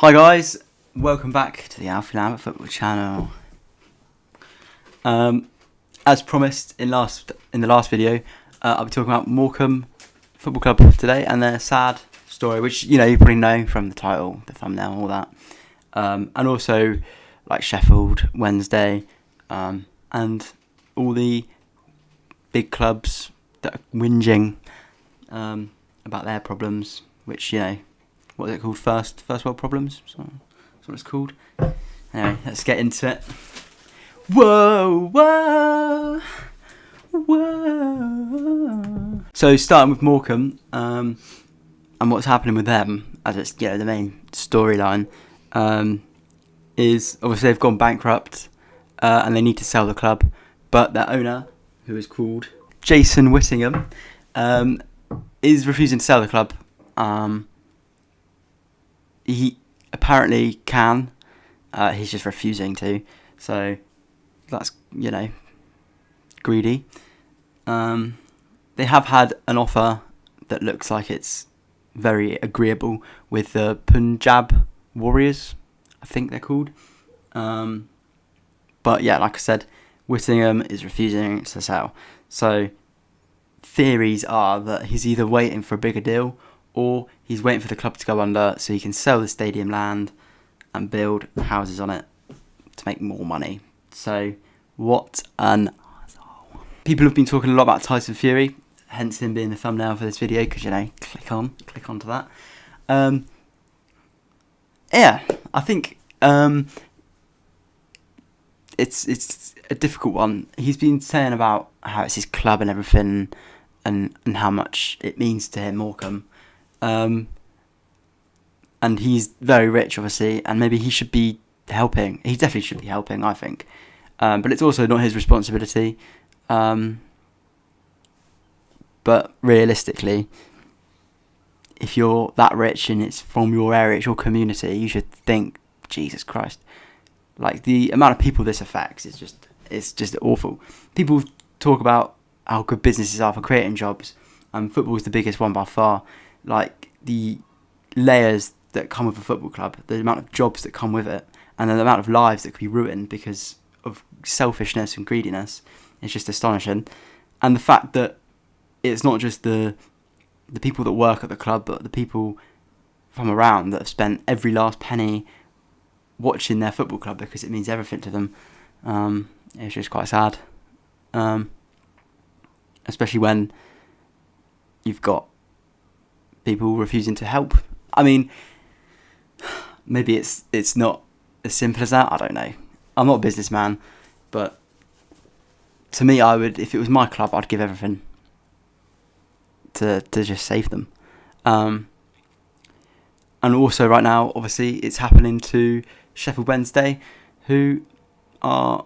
Hi guys, welcome back to the Alfie Lambert Football Channel. As promised in the last video, I'll be talking about Morecambe Football Club today and their sad story, which you probably know from the title, the thumbnail, all that, and also like Sheffield, Wednesday, and all the big clubs that are whinging about their problems, which what is it called? First world problems. So that's what it's called. Anyway, let's get into it. Whoa, whoa, whoa. So starting with Morecambe, and what's happening with them, as it's the main storyline, is obviously they've gone bankrupt, and they need to sell the club, but their owner, who is called Jason Whittingham, is refusing to sell the club. He apparently can. He's just refusing to. So that's greedy. They have had an offer that looks like it's very agreeable with the Punjab Warriors, I think they're called. But yeah, like I said, Whittingham is refusing to sell. So theories are that he's either waiting for a bigger deal, or he's waiting for the club to go under so he can sell the stadium land and build houses on it to make more money. So, what an asshole. People have been talking a lot about Tyson Fury, hence him being the thumbnail for this video, because, click onto that. Yeah, I think it's a difficult one. He's been saying about how it's his club and everything, and how much it means to him, Morecambe. And he's very rich, obviously, and maybe he should be helping. He definitely should be helping, I think. But it's also not his responsibility. But realistically, if you're that rich and it's from your area, it's your community, you should think, Jesus Christ. Like, the amount of people this affects is just awful. People talk about how good businesses are for creating jobs, and football is the biggest one by far. Like, the layers that come with a football club, the amount of jobs that come with it, and the amount of lives that could be ruined because of selfishness and greediness is just astonishing. And the fact that it's not just the people that work at the club, but the people from around that have spent every last penny watching their football club because it means everything to them. It's just quite sad. Especially when you've got people refusing to help. I mean, maybe it's not as simple as that. I don't know. I'm not a businessman, but to me, I would, if it was my club, I'd give everything to just save them. And also right now, obviously, it's happening to Sheffield Wednesday, who are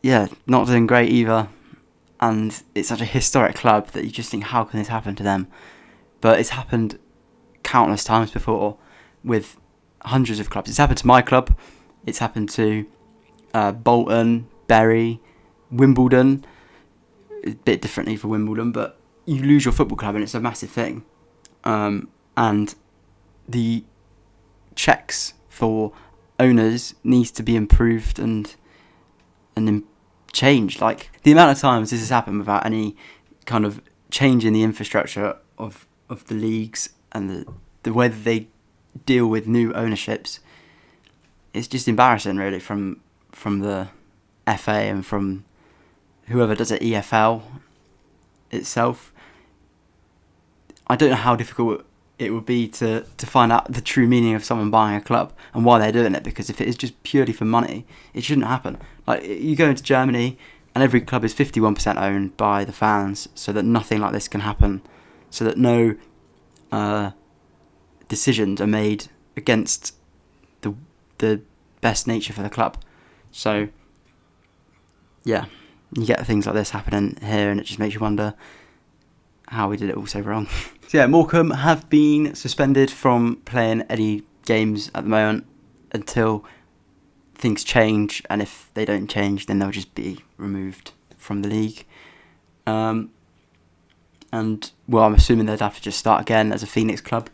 not doing great either. And it's such a historic club that you just think, how can this happen to them? But it's happened countless times before with hundreds of clubs. It's happened to my club. It's happened to Bolton, Bury, Wimbledon. A bit differently for Wimbledon, but you lose your football club and it's a massive thing. And the checks for owners needs to be improved and changed. Like, the amount of times this has happened without any kind of change in the infrastructure of the leagues and the way that they deal with new ownerships, it's just embarrassing, really, from the FA and from whoever does it, EFL itself. I don't know how difficult it would be to find out the true meaning of someone buying a club and why they're doing it, because if it is just purely for money, it shouldn't happen. Like, you go into Germany and every club is 51% owned by the fans, so that nothing like this can happen, so that no decisions are made against the best nature for the club. So yeah, you get things like this happening here, and it just makes you wonder how we did it all so wrong. So yeah, Morecambe have been suspended from playing any games at the moment until things change, and if they don't change, then they'll just be removed from the league. And well, I'm assuming they'd have to just start again as a Phoenix club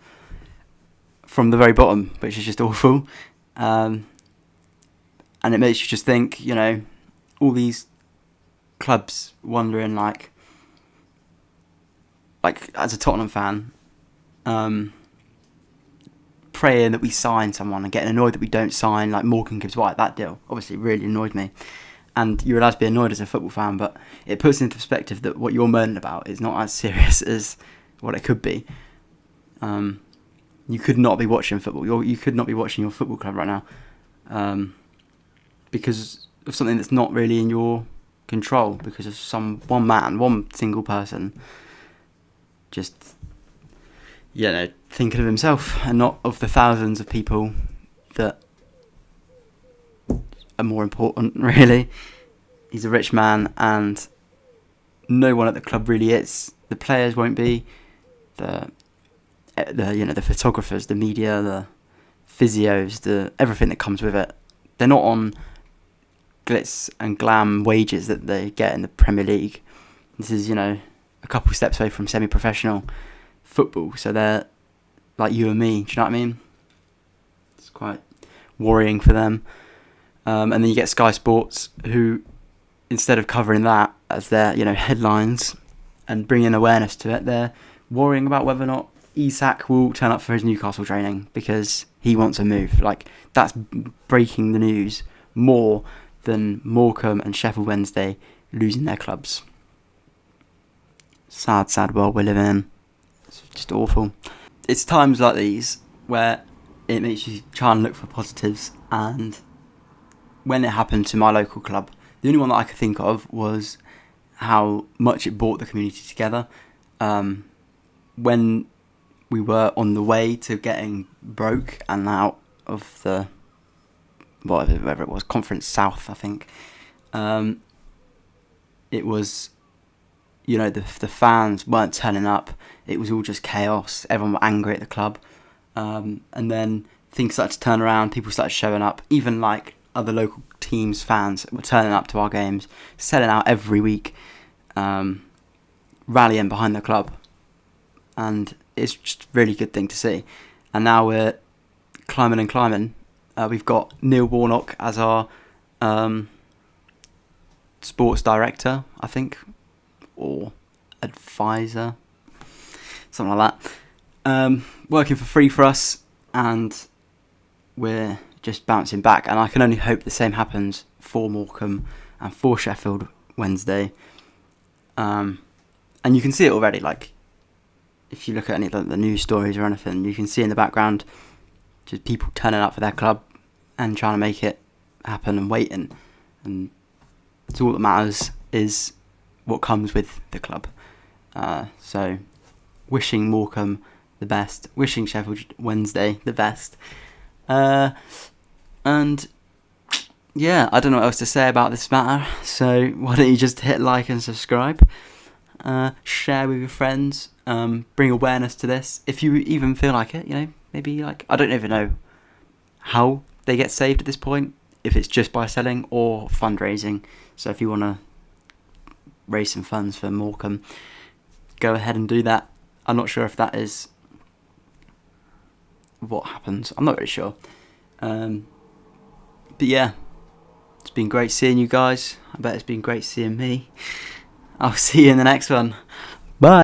from the very bottom, which is just awful. And it makes you just think, you know, all these clubs wondering, like as a Tottenham fan, praying that we sign someone and getting annoyed that we don't sign, like Morecambe Gibbs White. That deal obviously really annoyed me. And you're allowed to be annoyed as a football fan, but it puts into perspective that what you're moaning about is not as serious as what it could be. You could not be watching football. You could not be watching your football club right now, because of something that's not really in your control, because of one single person, just, you know, thinking of himself and not of the thousands of people that are more important, really. He's a rich man, and no one at the club really is. The players won't be. The photographers, the media, the physios, everything that comes with it. They're not on glitz and glam wages that they get in the Premier League. This is, you know, a couple steps away from semi-professional football. So they're like you and me. Do you know what I mean? It's quite worrying for them. And then you get Sky Sports, who, instead of covering that as their, you know, headlines and bringing awareness to it, they're worrying about whether or not Isak will turn up for his Newcastle training because he wants a move. Like, that's breaking the news more than Morecambe and Sheffield Wednesday losing their clubs. Sad, sad world we're living in. It's just awful. It's times like these where it makes you try and look for positives, and when it happened to my local club, the only one that I could think of was how much it brought the community together. When we were on the way to getting broke and out of the, whatever it was, Conference South, I think, it was, you know, the fans weren't turning up. It was all just chaos. Everyone were angry at the club. And then things started to turn around. People started showing up. Even like other local teams' fans were turning up to our games, selling out every week, rallying behind the club. And it's just a really good thing to see. And now we're climbing and climbing. We've got Neil Warnock as our sports director, I think, or advisor, something like that. Working for free for us, and we're just bouncing back. And I can only hope the same happens for Morecambe and for Sheffield Wednesday. And you can see it already, like, if you look at any of the news stories or anything, you can see in the background just people turning up for their club and trying to make it happen and waiting. And it's all that matters is what comes with the club. So wishing Morecambe the best, wishing Sheffield Wednesday the best. And yeah, I don't know what else to say about this matter, so why don't you just hit like and subscribe, share with your friends, bring awareness to this. If you even feel like it, you know, maybe, like, I don't even know how they get saved at this point, if it's just by selling or fundraising. So if you want to raise some funds for Morecambe, go ahead and do that. I'm not sure if that is what happens. I'm not really sure. But yeah, it's been great seeing you guys. I bet it's been great seeing me. I'll see you in the next one. Bye.